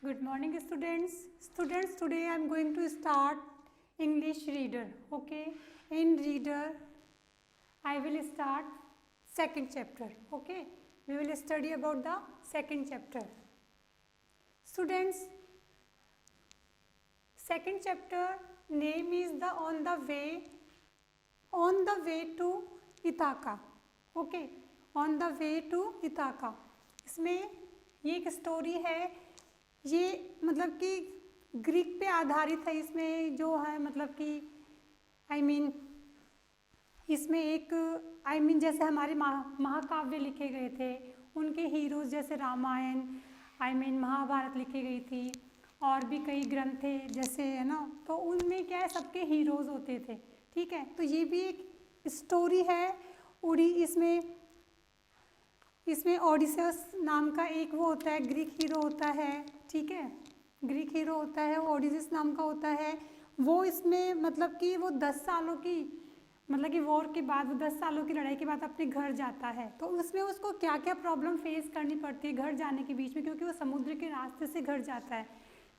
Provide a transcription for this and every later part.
Good morning, students. Students, today I am going to start English reader. Okay, in reader I will start second chapter. Okay, we will study about the second chapter. Students, second chapter name is the on the way to Ithaca. Okay, on the way to Ithaca. इसमें ये एक story है, ये मतलब कि Greek पे आधारित है। इसमें जो है मतलब कि इसमें एक जैसे हमारे महाकाव्य लिखे गए थे, उनके हीरोज जैसे रामायण महाभारत लिखी गई थी, और भी कई ग्रंथ थे जैसे, है ना। तो उनमें क्या है, सबके हीरोज होते थे। ठीक है, तो ये भी एक स्टोरी है। इसमें ओडिसेस नाम का एक वो होता है, ग्रीक हीरो होता है। ठीक है, ग्रीक हीरो होता है, ओडिसेस नाम का होता है। वो इसमें मतलब कि वो 10 सालों की मतलब कि वॉर के बाद, वो 10 सालों की लड़ाई के बाद अपने घर जाता है। तो उसमें उसको क्या क्या प्रॉब्लम फेस करनी पड़ती है घर जाने के बीच में, क्योंकि वो समुद्र के रास्ते से घर जाता है।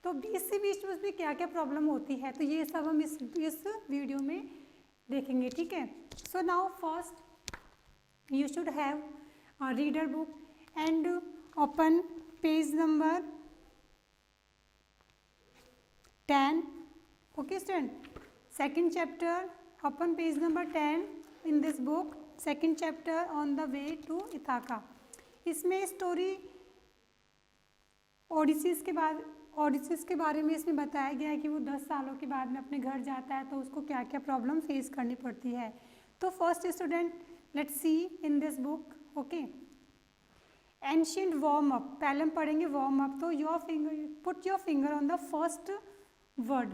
तो इसी बीच में उसमें क्या क्या प्रॉब्लम होती है, तो ये सब हम इस वीडियो में देखेंगे। ठीक है, so now first you should have reader book and open page number 10. Okay student, second chapter, open page number 10 in this book. Second chapter on the way to Ithaca. इसमें स्टोरी ओडिसीज के बारे में इसमें बताया गया है कि वो 10 सालों के बाद में अपने घर जाता है, तो उसको क्या क्या प्रॉब्लम फेस करनी पड़ती है। तो first student, let's see in this book. Okay, ancient warm up, पहले हम पढ़ेंगे वार्म अप। तो put your finger on the first word.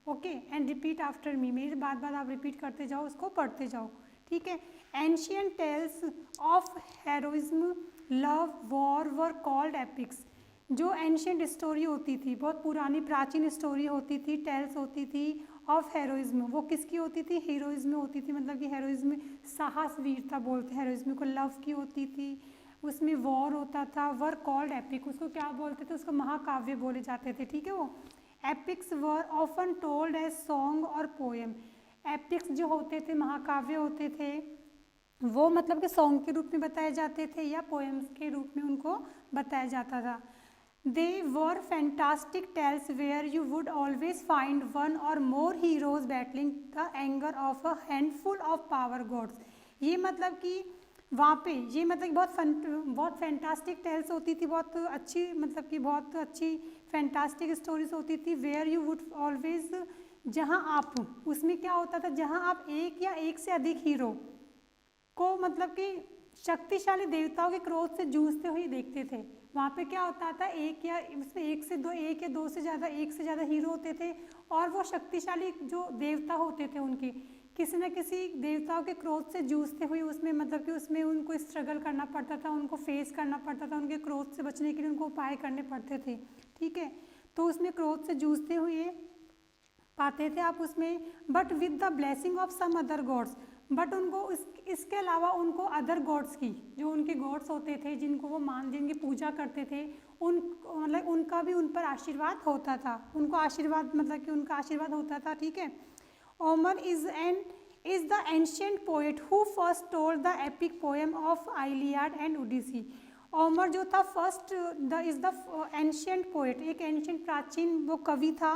Okay, and repeat after me, मेरी बात आप रिपीट करते जाओ, उसको पढ़ते जाओ। ठीक है, ancient tales of heroism, love, war were called epics. जो एंशिएंट स्टोरी होती थी, बहुत पुरानी प्राचीन स्टोरी होती थी, टेल्स होती थी ऑफ हेरोइज्म, वो किसकी होती थी, हीरोइज्म होती थी। मतलब कि हेरोइज्म साहस वीरता बोलते हैं हेरोइज्म को। लव की होती थी, उसमें वॉर होता था। वर कॉल्ड एपिक, उसको क्या बोलते थे, उसको महाकाव्य बोले जाते थे। ठीक है, वो epics were often told as song और पोएम. एपिक्स जो होते थे, महाकाव्य होते थे, वो मतलब कि सॉन्ग के रूप में बताए जाते थे या पोएम्स के रूप में उनको बताया जाता था. They were fantastic tales where you would always find one or more heroes battling the anger of a handful of power gods. ये मतलब कि वहाँ पे ये मतलब बहुत फैंटास्टिक टेल्स होती थी, बहुत अच्छी मतलब कि बहुत अच्छी फैंटास्टिक स्टोरीज होती थी. वेयर यू वुड ऑलवेज, जहाँ आप, उसमें क्या होता था, जहाँ आप एक या एक से अधिक हीरो को मतलब कि शक्तिशाली देवताओं के क्रोध से जूझते हुए देखते थे. वहाँ पे क्या होता था, एक या दो से ज़्यादा हीरो होते थे, और वो शक्तिशाली जो देवता होते थे उनके किसी न किसी देवताओं के क्रोध से जूझते हुए उसमें मतलब कि उसमें उनको स्ट्रगल करना पड़ता था, उनको फेस करना पड़ता था, उनके क्रोध से बचने के लिए उनको उपाय करने पड़ते थे. ठीक है, तो उसमें क्रोध से जूझते हुए पाते थे आप उसमें, but with the blessing of some other gods. But उनको इसके अलावा उनको अदर गॉड्स की, जो उनके गॉड्स होते थे जिनको वो जिनकी पूजा करते थे, मतलब उनका भी उन पर आशीर्वाद होता था. उनको आशीर्वाद मतलब कि उनका आशीर्वाद होता था. ठीक है, Homer is the ancient poet who first told the epic poem of Iliad and Odyssey. Homer जो था is the ancient poet, एक ancient प्राचीन वो कवि था.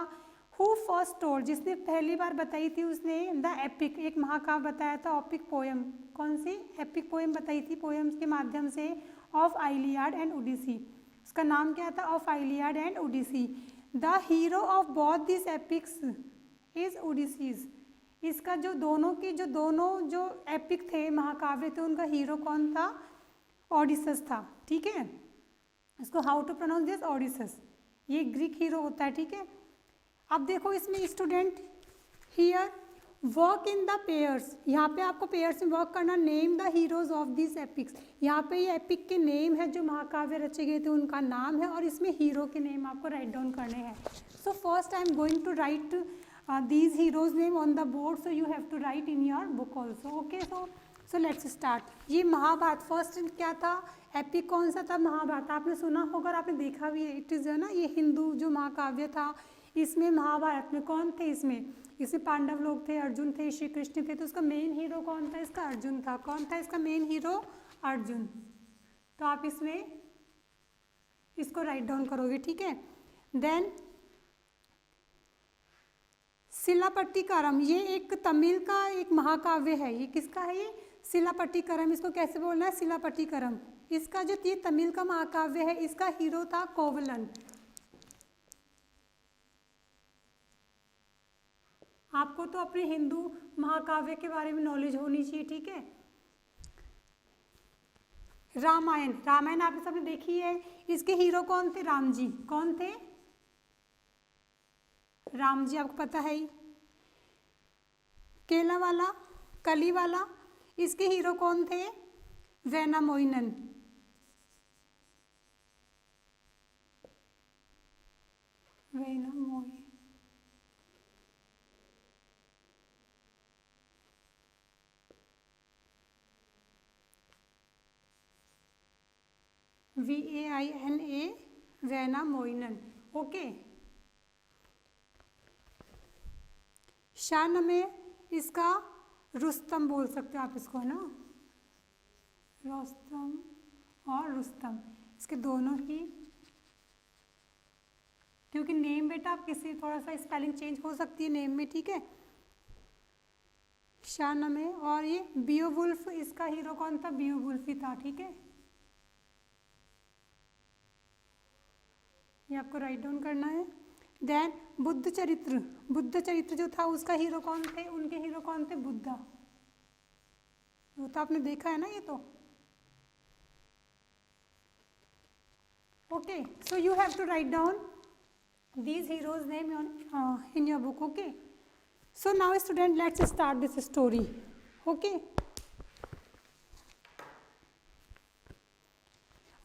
Who first told, जिसने पहली बार बताई थी उसने the epic, एक महाकाव्य बताया था. epic poem, कौन सी epic poem बताई थी poems के माध्यम से, of Iliad and Odyssey. उसका नाम क्या था, of Iliad and Odyssey. The hero of both these epics is Odyssey. इसका जो दोनों जो एपिक थे, महाकाव्य थे, उनका हीरो कौन था, ओडिसस था. ठीक है, इसको हाउ टू प्रोनाउंस दिस, ओडिसस. ये ग्रीक हीरो होता है. ठीक है, अब देखो इसमें student, here work in the pairs, यहाँ पे आपको पेयर्स में वर्क करना. Name the heroes of this epics, यहाँ पे ये एपिक के नेम है जो महाकाव्य रचे गए थे, उनका नाम है, और इसमें हीरो के नेम आपको राइट डाउन करने हैं. So first I am going to write these heroes name on the board, so you have to write in your book also. Okay, so let's start. ये महाभारत फर्स्ट क्या था, epic कौन सा था, महाभारत। आपने सुना होगा और आपने देखा भी है। इट इज़ ना ये हिंदू जो महाकाव्य था, इसमें महाभारत में कौन थे, इसमें पांडव लोग थे, अर्जुन थे, श्री कृष्ण थे। तो उसका मेन हीरो कौन था, इसका अर्जुन था। कौन था इसका मेन हीरो, अर्जुन। तो आप इसमें इसको राइट डाउन करोगे, ठीक है। देन शिलापट्टिकारम, ये एक तमिल का एक महाकाव्य है। ये किसका है, ये शिलापट्टिकारम। इसको कैसे बोलना है, शिलापट्टिकारम। इसका जो ये तमिल का महाकाव्य है, इसका हीरो था कोवलन। आपको तो अपने हिंदू महाकाव्य के बारे में नॉलेज होनी चाहिए, ठीक है। रामायण, रामायण आपने सबने देखी है। इसके हीरो कौन थे, राम जी। कौन थे, राम जी, आपको पता है ही। केला वाला, कली वाला, इसके हीरो कौन थे, वैनामोइनन। वैनामोइन, VAINA, वैनामोइनन। ओके। शान में इसका रुस्तम बोल सकते हो आप इसको, है ना, रुस्तम और रुस्तम, इसके दोनों ही, क्योंकि नेम बेटा आप किसी थोड़ा सा स्पेलिंग चेंज हो सकती है नेम में, ठीक है। शान में, और ये बियोवुल्फ, इसका हीरो कौन था, बियोवुल्फ ही था, ठीक है। ये आपको राइट डाउन करना है। देन बुद्ध चरित्र, बुद्ध चरित्र जो था उसका हीरो कौन थे, उनके हीरो कौन थे, बुद्धा। वो तो आपने देखा है ना ये तो। Okay, so you have to write down these heroes name in your book. Okay, so now student, let's start this story. Okay,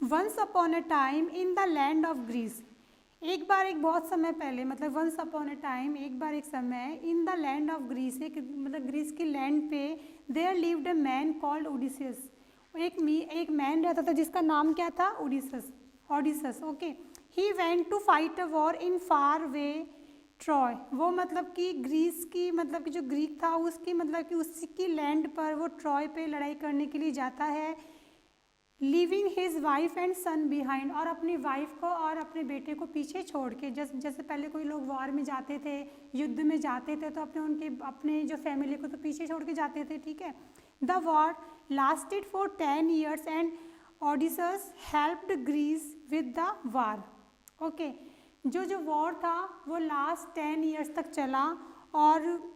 once upon a time in the land of Greece, एक बार एक बहुत समय पहले, मतलब once upon a time, एक बार एक समय, in the land of Greece, एक मतलब ग्रीस की लैंड पे, there lived a man called Odysseus. एक मैन रहता था जिसका नाम क्या था, Odysseus. Okay, he went to fight a war in far away Troy. वो मतलब कि ग्रीस की, मतलब कि जो ग्रीक था उसकी, मतलब कि उसकी लैंड पर वो ट्रॉय पे लड़ाई करने के लिए जाता है, leaving his wife and son behind, और अपनी वाइफ को और अपने बेटे को पीछे छोड़ के। जैसे पहले कोई लोग वॉर में जाते थे, युद्ध में जाते थे, तो अपने जो फैमिली को तो पीछे छोड़ के जाते थे, ठीक है। The war lasted for 10 years and Odysseus helped Greece with the war. Okay, जो वॉर था वो लास्ट 10 years तक चला, और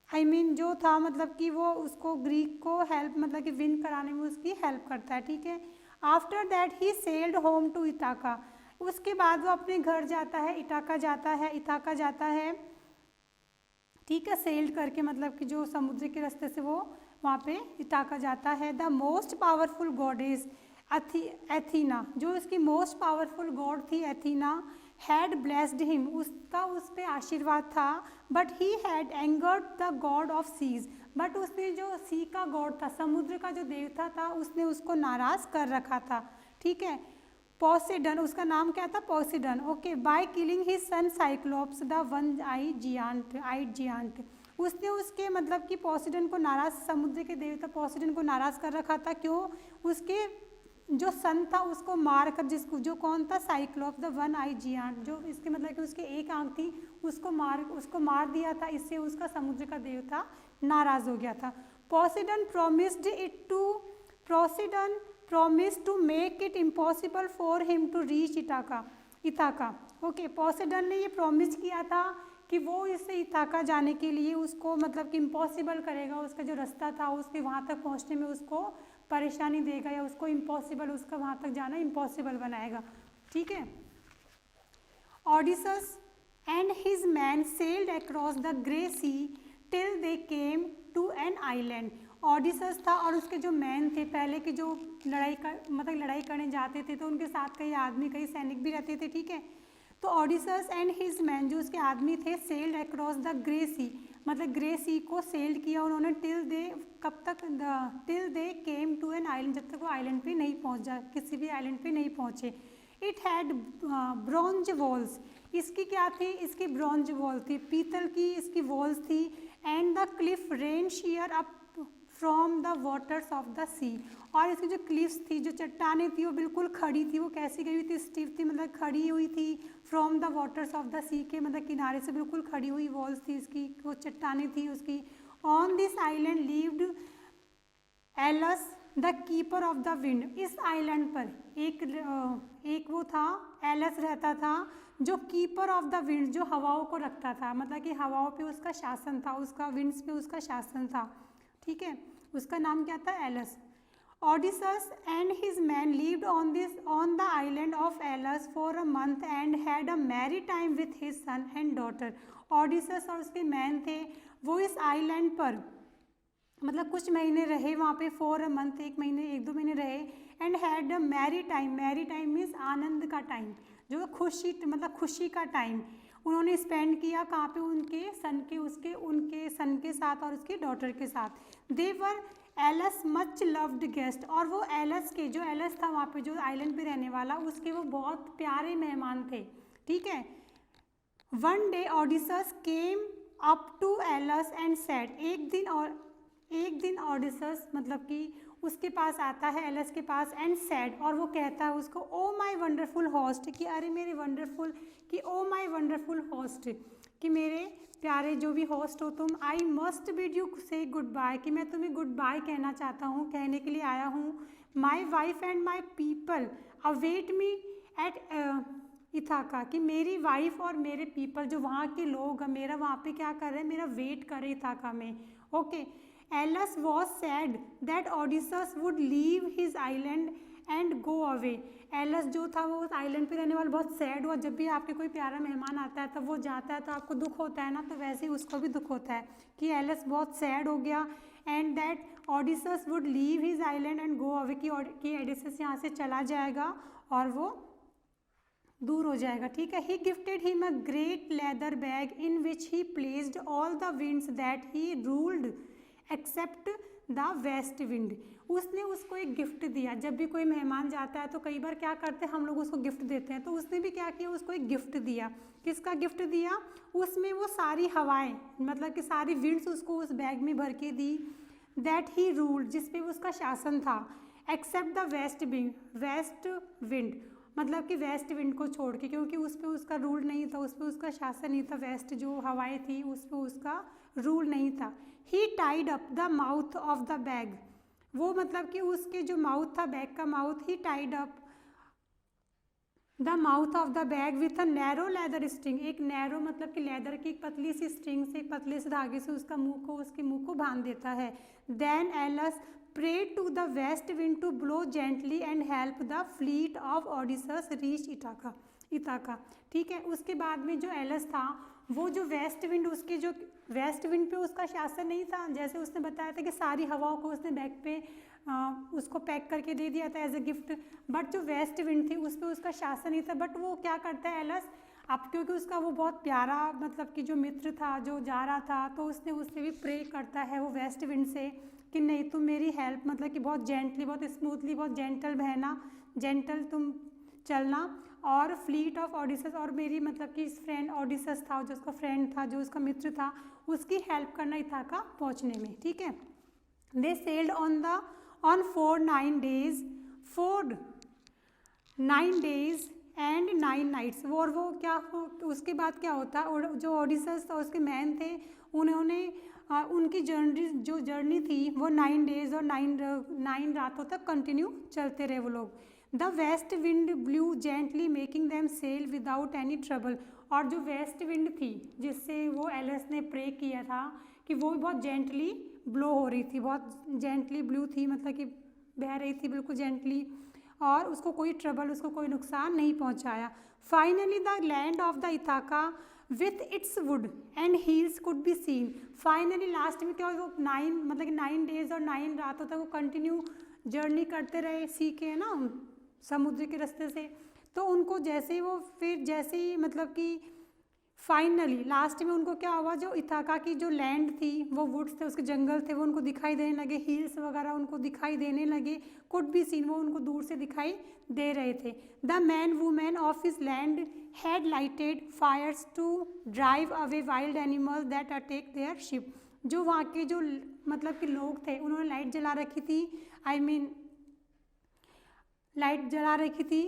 जो था मतलब कि वो उसको ग्रीक को हेल्प, मतलब कि विन कराने में उसकी हेल्प करता है, ठीक है। After that he sailed home to Ithaca, उसके बाद वो अपने घर जाता है, इथाका जाता है, ठीक है। सेल्ड करके, मतलब कि जो समुद्र के रास्ते से वो वहाँ पे इथाका जाता है। द मोस्ट पावरफुल गॉडेस एथीना, जो इसकी मोस्ट पावरफुल गॉड थी एथीना, हैड ब्लेस्ड हिम, उसका उस पर आशीर्वाद था। But he had angered the god of seas, but उसने जो सी का गॉड था, समुद्र का जो देवता था, उसने उसको नाराज कर रखा था, ठीक है। पोसेडन, उसका नाम क्या था, Poseidon. Okay, by killing his son Cyclops the one eyed giant, उसने उसके मतलब कि पोसेडन को नाराज, समुद्र के देवता पोसेडन को नाराज कर रखा था। क्यों, उसके जो सन था उसको मार कर, जिसको जो कौन था, cyclops the one I giant, जो इसके मतलब कि उसके एक आंख थी, उसको मार दिया था। इससे उसका समुद्र का देवता नाराज हो गया था। Poseidon promised to make it impossible for him to reach Ithaca. Okay, Poseidon ने ये प्रॉमिस किया था कि वो इससे इथाका जाने के लिए उसको मतलब कि इम्पॉसिबल करेगा, उसका जो रास्ता था उसके वहाँ तक पहुँचने में उसको परेशानी देगा, या उसको इम्पॉसिबल, उसका वहाँ तक जाना इम्पॉसिबल बनाएगा, ठीक है। Odysseus and his man sailed across the grey sea till they came to an island. Odysseus था और उसके जो मैन थे, पहले के जो लड़ाई करने जाते थे, तो उनके साथ कई आदमी, कई सैनिक भी रहते थे, ठीक है। तो ओडिसस एंड हिज मैन, जो उसके आदमी थे, सेल्ड अक्रॉस द ग्रे सी, मतलब ग्रे सी को सेल्ड किया उन्होंने टिल दे, कब तक, till they came to an island, जब तक वो आइलैंड पे नहीं पहुंचा, किसी भी आइलैंड पे नहीं पहुंचे। इट हैड ब्रॉन्ज वॉल्स, इसकी क्या थी, इसकी ब्रॉन्ज वॉल थी, पीतल की इसकी वॉल्स थी। And the cliff ran sheer up from the waters of the sea, और इसकी जो क्लिफ्स थी, जो चट्टानें थी, वो बिल्कुल खड़ी थी, वो कैसी गई हुई थी, स्टिफ थी, मतलब खड़ी हुई थी। From the waters of the sea के मतलब किनारे से बिल्कुल खड़ी हुई वॉल्स थी इसकी, वो चट्टानें थी उसकी। On this island lived Aeolus the keeper of the wind, इस आइलैंड पर एक वो था, एलस रहता था, जो कीपर ऑफ द विंड, जो हवाओं को रखता था, मतलब कि हवाओं पे उसका शासन था, उसका विंड्स पे उसका शासन था, ठीक है, उसका नाम क्या था, एलस। Odysseus and his men lived on the island of Elis for a month and had a merry time with his son and daughter. Odysseus और उसके मैन थे, वो इस आइलैंड पर मतलब कुछ महीने रहे वहाँ पे, फॉर अ मंथ, एक दो महीने रहे। And had a merry time, merry time means आनंद का टाइम, जो खुशी मतलब खुशी का टाइम उन्होंने स्पेंड किया, कहाँ पे, उनके सन के साथ और उसकी डॉटर के साथ। दे वर एलस मच लव्ड गेस्ट, और वो एलस के, जो एलस था वहाँ पे, जो आइलैंड पे रहने वाला, उसके वो बहुत प्यारे मेहमान थे, ठीक है। One day Odysseus came up to Aeolus and said, एक दिन ऑडिसस मतलब कि उसके पास आता है, एलस के पास, एंड सैड, और वो कहता है उसको, ओ माई वंडरफुल होस्ट, कि अरे मेरे वंडरफुल, कि ओ माई वंडरफुल होस्ट, कि मेरे प्यारे जो भी होस्ट हो तुम, आई मस्ट बिड यू से गुड बाय, कि मैं तुम्हें गुड बाय कहना चाहता हूँ, कहने के लिए आया हूँ। My wife and my people await me at Ithaca, कि मेरी वाइफ और मेरे पीपल, जो वहाँ के लोग मेरा वहाँ पे क्या कर रहे हैं, मेरा वेट कर रहे इथाका में, ओके। Aeolus was sad that Odysseus would leave his island and go away, Aeolus जो था वो उस आइलैंड पे रहने वाला बहुत सैड हुआ, जब भी आपके कोई प्यारा मेहमान आता है तब वो जाता है तो आपको दुख होता है ना, तो वैसे ही उसको भी दुख होता है कि एलस बहुत सैड हो गया। And that Odysseus would leave his island and go away, कि एडिसस यहाँ से चला जाएगा और वो दूर हो जाएगा, ठीक है। He gifted him a great leather bag in which he placed all the winds that he ruled except the west wind, उसने उसको एक गिफ्ट दिया। जब भी कोई मेहमान जाता है तो कई बार क्या करते हैं हम लोग, उसको गिफ्ट देते हैं, तो उसने भी क्या किया, उसको एक गिफ्ट दिया। किसका गिफ्ट दिया, उसमें वो सारी हवाएं, मतलब कि सारी विंड्स उसको उस बैग में भर के दी, दैट ही रूल्ड, जिसपे उसका शासन था, एक्सेप्ट द वेस्ट विंड, मतलब कि वेस्ट विंड को छोड़ के, क्योंकि उस पर उसका रूल नहीं था, उस पर उसका शासन नहीं था, वेस्ट जो हवाएं थी उस पर उसका रूल नहीं था। He tied up the mouth of the bag, वो मतलब कि उसके जो माउथ था, बैग का mouth, he tied up the mouth of the bag with a narrow leather string, एक नैरो मतलब कि लेदर की एक पतली सी स्ट्रिंग से, एक पतले से धागे से उसके मुंह को बांध देता है। Then Aeolus prayed to the west wind to blow gently and help the fleet of Odysseus reach Ithaca, ठीक है। उसके बाद में जो एलस था, वो जो वेस्ट विंड, उसके जो वेस्ट विंड पे उसका शासन नहीं था, जैसे उसने बताया था कि सारी हवाओं को उसने बैग पे उसको पैक करके दे दिया था एज ए गिफ्ट, बट जो वेस्ट विंड थी उस पर उसका शासन नहीं था। बट वो क्या करता है एलस, अब क्योंकि उसका वो बहुत प्यारा मतलब कि जो मित्र था जो जा रहा था, तो उसने उससे भी प्रे करता है वो वेस्ट विंड से कि नहीं तुम मेरी हेल्प, मतलब कि बहुत जेंटली, बहुत स्मूथली, बहुत जेंटल बहना, जेंटल तुम चलना, और फ्लीट ऑफ ऑडिसस, और मेरी मतलब कि इस फ्रेंड ऑडिसस था जो उसका फ्रेंड था, जो उसका मित्र था, उसकी हेल्प करना इथाका पहुंचने में, ठीक है। They sailed on 4 9 days and 9 nights, और वो क्या, उसके बाद क्या होता, और जो ऑडिसस और उसके मैन थे उन्होंने उनकी जर्नी थी वो 9 days और 9 रातों तक कंटिन्यू चलते रहे वो लोग। The west wind blew gently making them sail without any trouble, और जो वेस्ट विंड थी जिससे वो एलस ने प्रे किया था कि वो बहुत जेंटली ब्लो हो रही थी, बहुत जेंटली ब्लू थी, मतलब कि बह रही थी बिल्कुल जेंटली, और उसको कोई ट्रबल, उसको कोई नुकसान नहीं पहुंचाया। Finally the land of the Ithaca with its would and heels could be seen, finally last में क्या हुआ, वो 9 days और 9 रातों तक वो कंटिन्यू जर्नी करते रहे, सी के ना समुद्र के रास्ते से। तो उनको जैसे ही मतलब कि फाइनली लास्ट में उनको क्या हुआ, जो इथाका की जो लैंड थी, वो वुड्स थे, उसके जंगल थे, वो उनको दिखाई देने लगे, हिल्स वगैरह उनको दिखाई देने लगे, कुड बी सीन, वो उनको दूर से दिखाई दे रहे थे। The man women of his land had lighted fires to drive away wild animals that attack their ship. जो वहाँ के जो मतलब कि लोग थे, उन्होंने लाइट जला रखी थी, लाइट जला रखी थी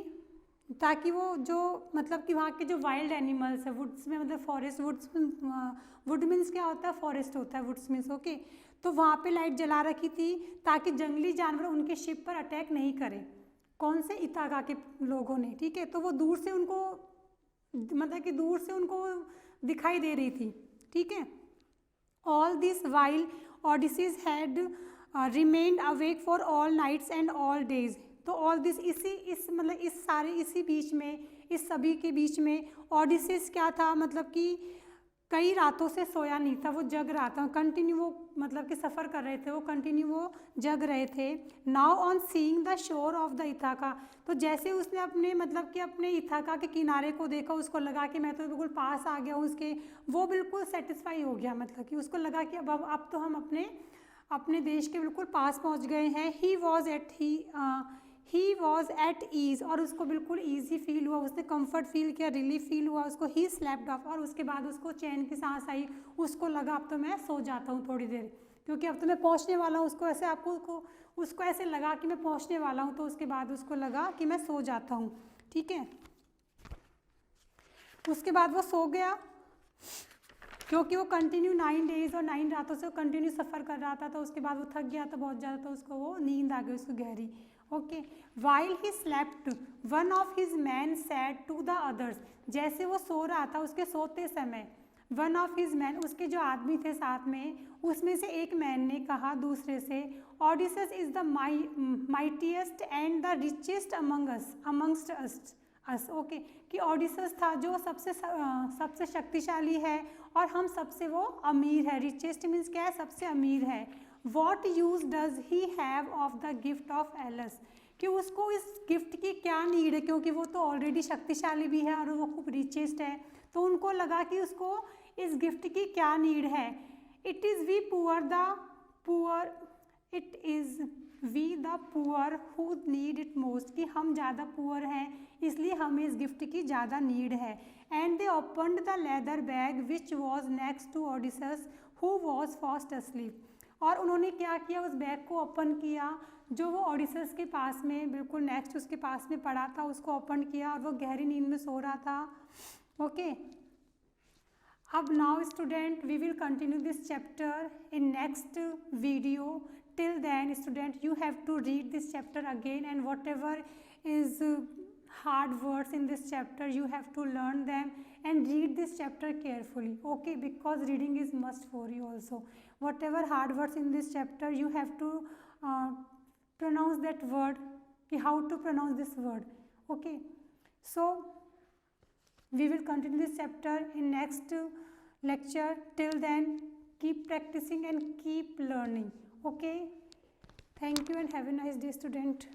ताकि वो जो मतलब कि वहाँ के जो वाइल्ड एनिमल्स है वुड्स में, मतलब फॉरेस्ट, वुड मीन्स क्या होता है, फॉरेस्ट होता है, वुड्स मीन्स ओके। तो वहाँ पे लाइट जला रखी थी ताकि जंगली जानवर उनके शिप पर अटैक नहीं करे। कौन से, इथाका के लोगों ने, ठीक है। तो वो दूर से उनको मतलब कि दूर से उनको दिखाई दे रही थी, ठीक है। All this while Odysseus had remained awake for all nights and all days. तो ऑल दिस इसी बीच में, इस सभी के बीच में ओडिसीज क्या था, मतलब कि कई रातों से सोया नहीं था, वो जग रहा था कंटिन्यू, वो मतलब कि सफ़र कर रहे थे, वो कंटिन्यू वो जग रहे थे। Now on seeing the shore of the Ithaca, तो जैसे उसने अपने मतलब कि अपने इथाका के किनारे को देखा, उसको लगा कि मैं तो बिल्कुल पास आ गया हूँ उसके, वो बिल्कुल सेटिस्फाई हो गया, मतलब कि उसको लगा कि अब तो हम अपने देश के बिल्कुल पास पहुँच गए हैं। ही वॉज एट ईज, और उसको बिल्कुल ईजी फील हुआ, उसने कंफर्ट फील किया, रिलीफ फील हुआ उसको। ही स्लेप्ट ऑफ, और उसके बाद उसको चैन की सांस आई, उसको लगा अब तो मैं सो जाता हूँ थोड़ी देर, क्योंकि अब तो मैं पहुँचने वाला हूँ। उसको ऐसे लगा कि मैं पहुँचने वाला हूँ, तो उसके बाद उसको लगा कि मैं सो जाता हूँ, ठीक है। उसके बाद वो सो गया, क्योंकि वो कंटिन्यू 9 डेज और 9 रातों से वो कंटिन्यू सफ़र कर रहा था। तो उसके बाद वो थक गया था बहुत ज़्यादा, तो उसको वो नींद आ गई, उसको गहरी, okay. While he slept one of his man said to the others, जैसे वो सो रहा था उसके सोते समय वन ऑफ हिज मैन, उसके जो आदमी थे साथ में, उसमें से एक मैन ने कहा दूसरे से, Odysseus is the mightiest and the richest amongst us, okay, कि ओडिसस था जो सबसे शक्तिशाली है और हम सबसे वो अमीर है। रिचेस्ट मीन्स क्या है, सबसे अमीर है। What use does he have of the gift of Aeolus, कि उसको इस गिफ्ट की क्या नीड है, क्योंकि वो तो ऑलरेडी शक्तिशाली भी है और वो खूब रिचेस्ट है। तो उनको लगा कि उसको इस गिफ्ट की क्या नीड है। It is we the poor who need it most, कि हम ज़्यादा पुअर हैं इसलिए हमें इस गिफ्ट की ज़्यादा नीड है। And they opened the leather bag which was next to Odysseus who was fast asleep, और उन्होंने क्या किया, उस बैग को ओपन किया जो वो ओडिसस के पास में बिल्कुल नेक्स्ट उसके पास में पड़ा था, उसको ओपन किया और वो गहरी नींद में सो रहा था, ओके। अब now student we will continue this chapter in next video. Till then student you have to read this chapter again, and whatever is hard words in this chapter you have to learn them and read this chapter carefully, okay, because reading is must for you also. Whatever hard words in this chapter you have to pronounce that word, how to pronounce this word, okay. So we will continue this chapter in next lecture. Till then keep practicing and keep learning, okay. Thank you and have a nice day student.